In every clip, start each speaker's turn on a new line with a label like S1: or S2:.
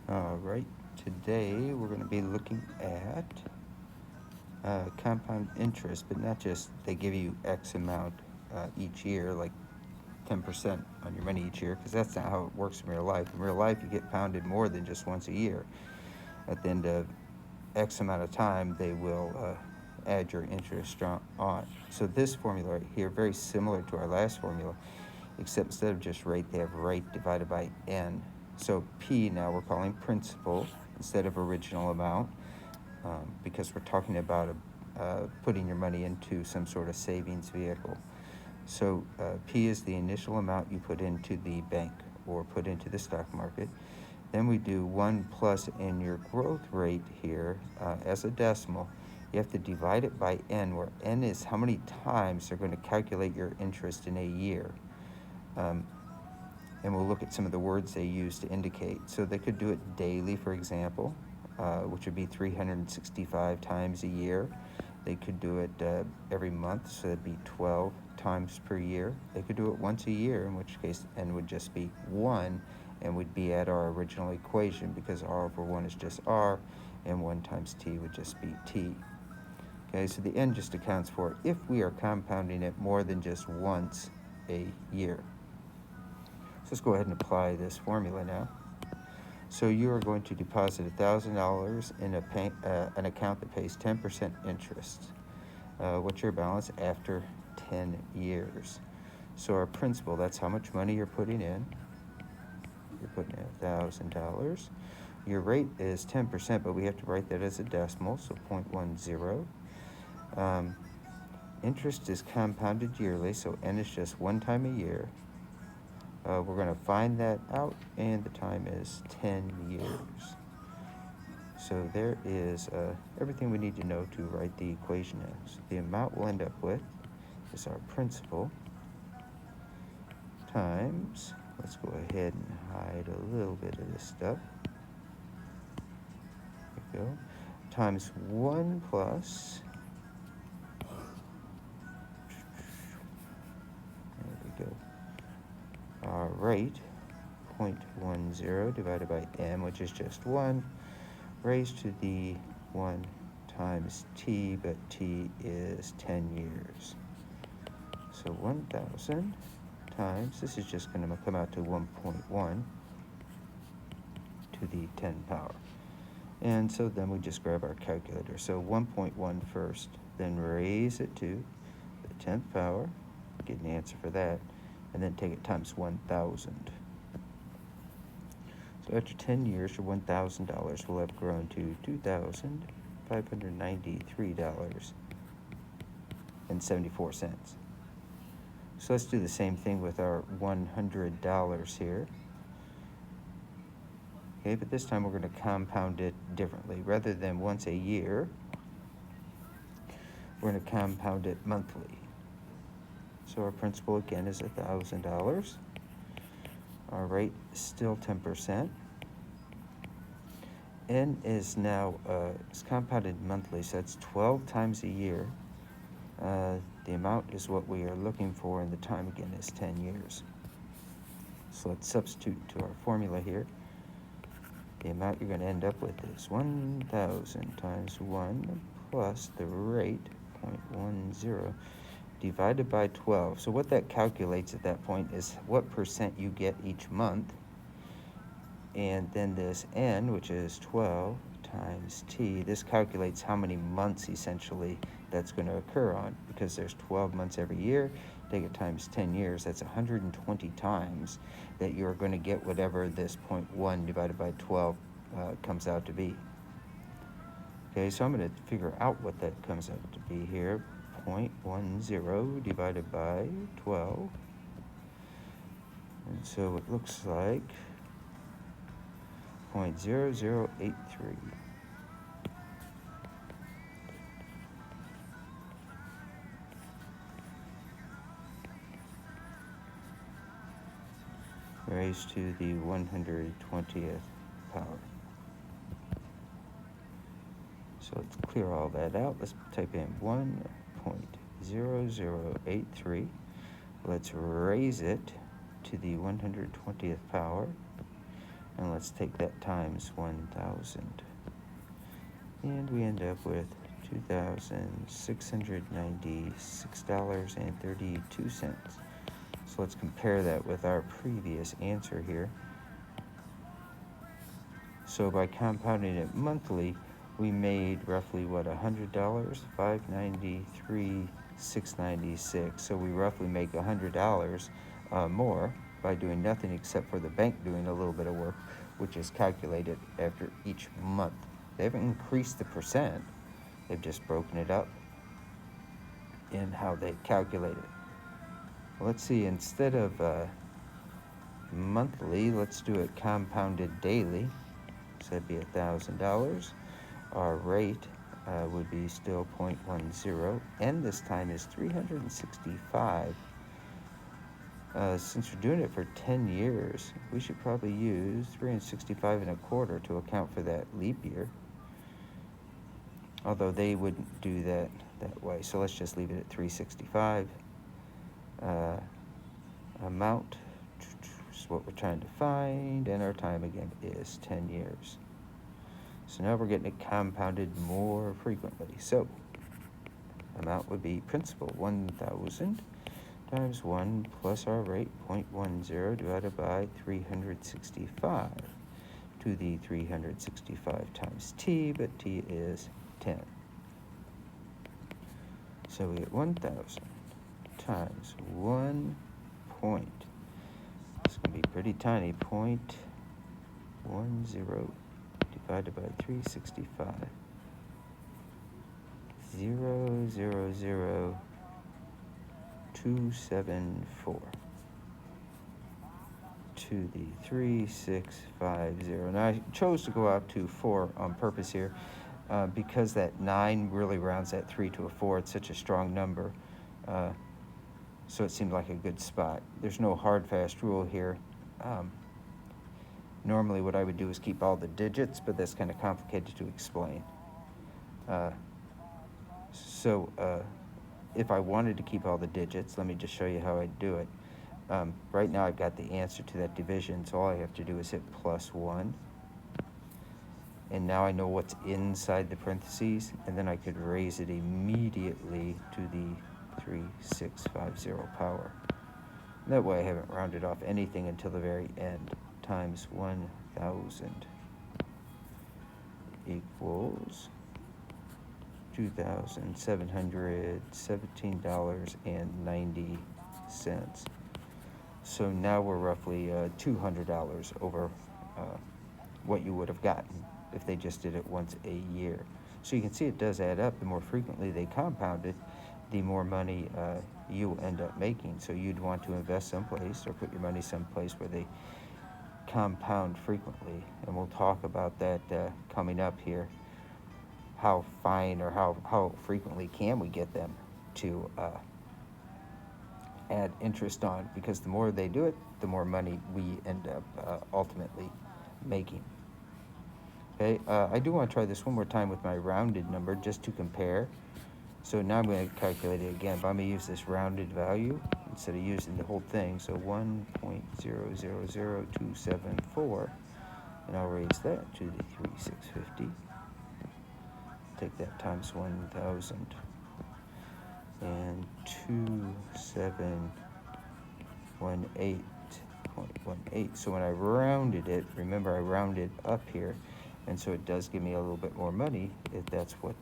S1: All right, today we're going to be looking at compound interest, but not just they give you X amount each year, like 10% on your money each year, because that's not how it works in real life. In real life, you get pounded more than just once a year. At the end of X amount of time, they will add your interest on. So this formula right here, very similar to our last formula, except instead of just rate, they have rate divided by n. So P now we're calling principal instead of original amount, because we're talking about putting your money into some sort of savings vehicle. So P is the initial amount you put into the bank or put into the stock market. Then we do 1 plus, and your growth rate here as a decimal, you have to divide it by n, where n is how many times they're going to calculate your interest in a year. And we'll look at some of the words they use to indicate. So they could do it daily, for example, which would be 365 times a year. They could do it every month, so that'd be 12 times per year. They could do it once a year, in which case n would just be 1, and would be at our original equation, because r over 1 is just r, and 1 times t would just be t. Okay, so the n just accounts for if we are compounding it more than just once a year. So let's go ahead and apply this formula now. So you are going to deposit $1,000 in an account that pays 10% interest. What's your balance after 10 years? So our principal, that's how much money you're putting in. You're putting in $1,000. Your rate is 10%, but we have to write that as a decimal, so 0.10. Interest is compounded yearly, so n is just 1 time a year. We're going to find that out, and the time is 10 years. So there is everything we need to know to write the equation out. So the amount we'll end up with is our principal times, let's go ahead and hide a little bit of this stuff. There we go. Times 1 plus, there we go, our rate, 0.10 divided by m, which is just 1, raised to the 1 times t, but t is 10 years. So 1,000 times, this is just going to come out to 1.1 to the 10 power. And so then we just grab our calculator. So 1.1 first, then raise it to the 10th power, get an answer for that, and then take it times 1,000. So after 10 years, your $1,000 will have grown to $2,593.74. So let's do the same thing with our $100 here. Okay, but this time we're going to compound it differently. Rather than once a year, we're going to compound it monthly. So our principal again is $1,000. Our rate is still 10%. N is now it's compounded monthly, so that's 12 times a year. The amount is what we are looking for, and the time again is 10 years. So let's substitute into our formula here. The amount you're going to end up with is 1,000 times 1 plus the rate, 0.10, divided by 12. So what that calculates at that point is what percent you get each month. And then this n, which is 12 times t, this calculates how many months essentially that's going to occur on, because there's 12 months every year. Take it times 10 years, that's 120 times that you're going to get whatever this 0.1 divided by 12 comes out to be. Okay, so I'm going to figure out what that comes out to be here. 0.10 divided by 12. And so it looks like 0.0083. Raised to the 120th power. So let's clear all that out. Let's type in 1.0083. Let's raise it to the 120th power. And let's take that times 1,000. And we end up with $2,696.32. So let's compare that with our previous answer here. So by compounding it monthly, we made roughly what, $100, $593, $696. So we roughly make $100 more by doing nothing except for the bank doing a little bit of work, which is calculated after each month. They haven't increased the percent, they've just broken it up in how they calculate it. Let's see, instead of monthly, let's do it compounded daily. So that'd be $1,000. Our rate would be still 0.10, and this time is 365. Since we're doing it for 10 years, we should probably use 365 and a quarter to account for that leap year. Although they wouldn't do that way, so let's just leave it at 365. Amount is what we're trying to find, and our time again is 10 years. So now we're getting it compounded more frequently. So amount would be principal 1,000 times 1 plus our rate 0.10 divided by 365 to the 365 times t, but t is 10. So we get 1,000 times 1 point. It's going to be pretty tiny, 0.10 divided by 365. 0.000274 to the 3650. Now I chose to go out to 4 on purpose here because that 9 really rounds that 3 to a 4. It's such a strong number. So it seemed like a good spot. There's no hard, fast rule here. Normally what I would do is keep all the digits, but that's kind of complicated to explain. If I wanted to keep all the digits, let me just show you how I'd do it. Right now I've got the answer to that division, so all I have to do is hit +1. And now I know what's inside the parentheses, and then I could raise it immediately to the 3650 power. That way I haven't rounded off anything until the very end. Times 1,000 equals $2,717.90. So now we're roughly $200 over what you would have gotten if they just did it once a year. So you can see it does add up. The more frequently they compound it, the more money you end up making. So you'd want to invest someplace or put your money someplace where they compound frequently. And we'll talk about that coming up here. How fine or how frequently can we get them to add interest on, because the more they do it, the more money we end up ultimately making. Okay, I do want to try this one more time with my rounded number just to compare. So now I'm going to calculate it again, but I'm going to use this rounded value instead of using the whole thing. So 1.000274, and I'll raise that to the 3650. Take that times 1,000 and 2718.18. So when I rounded it, remember I rounded up here, and so it does give me a little bit more money if that's what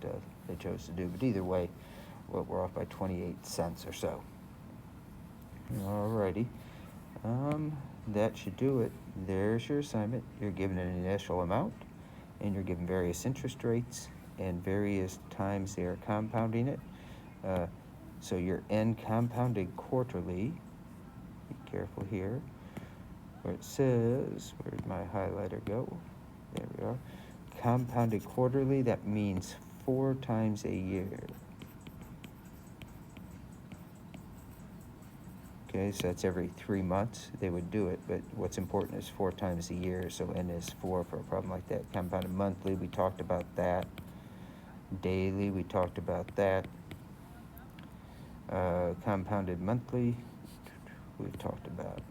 S1: they chose to do. But either way, we're off by 28 cents or so. Alrighty, that should do it. There's your assignment. You're given an initial amount, and you're given various interest rates and various times they are compounding it. So your n compounded quarterly, be careful here, where it says, where'd my highlighter go? There we are. Compounded quarterly, that means 4 times a year. Okay, so that's every 3 months they would do it, but what's important is 4 times a year, so n is 4 for a problem like that. Compounded monthly, we talked about that. Daily, we talked about that. Compounded monthly, we've talked about.